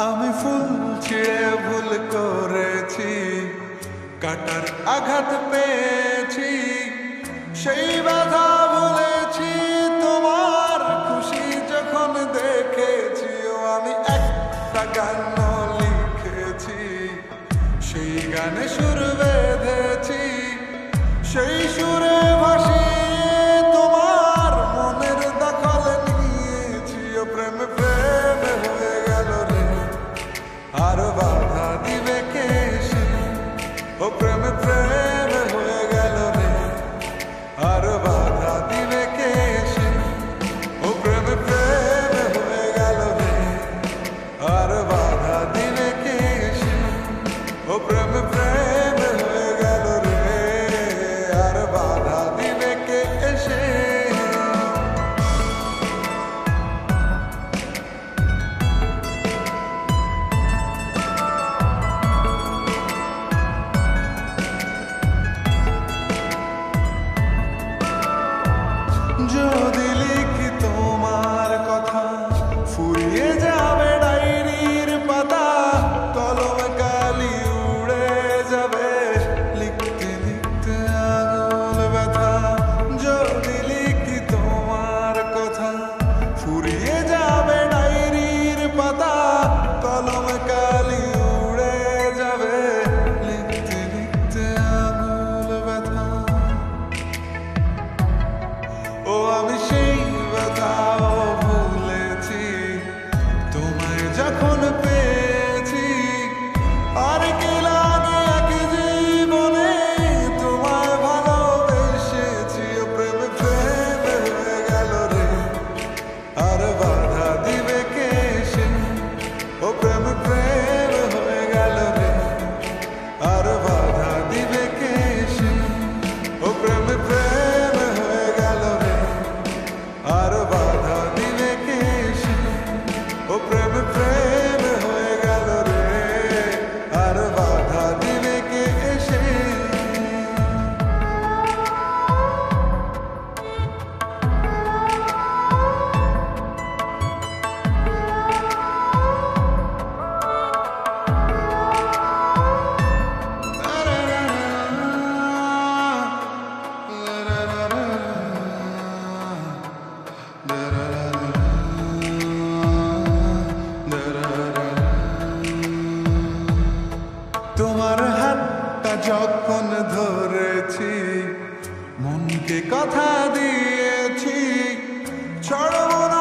আমি ফুল ছিঁড়ে ভুল করেছি, কাটার আঘাত পেয়েছি, সেই ব্যথা ভুলেছি তোমার খুশি যখন দেখেছি। ও আমি একটা গান লিখেছি, সেই গানে সুর বেঁধেছি, সেই সুরে ভাসিয়ে তোমার মনের দখল নিয়েছি। ও প্রেম প্রেম হয়ে গেল রে, আর বাধা দিবে কে সে? ও প্রেম প্রেম হয়ে গেল রে, আর বাধা দিবে কে সে? ও প্রেম প্রেম হয়ে গেল রে, আর বাধা দিবে কে সে? ও প্রেম প্রেম হয়ে গেল রে, আর বাধা দিবে কে এসে? যদি লিখি তোমার কথা, ফুরিয়ে যাবে ডায়েরির পাতা, কলম কালি উড়ে যাবে, লিখতে লিখতে আঙুল ব্যথা। যদি লিখি তোমার কথা, ফুরিয়ে যাবে ডায়েরির পাতা, কলম কালি উড়ে যাবে, লিখতে লিখতে আঙুল ব্যথা। ও আমি সেই ব্যথাও ভুলেছি, তোমায় যখন পেয়েছি। আর কি লাগে এক জীবনে তোমায় ভালোবেসেছি। ও প্রেম প্রেম হয়ে গেল রে, আর বাধা দিবে কে সে? ও প্রেম প্রেম হয়ে গেল রে, আর বাধা দিবে কে সে? ও প্রেম প্রেম হয়ে গেল রে, আর বাধা দিবে কে সে? ও প্রেম প্রেম হয়ে গেল রে, আর বাধা দিবে কে এসে? তোমার হাতটা যখন ধরেছি, মনকে কথা দিয়েছি, ছাড়ব না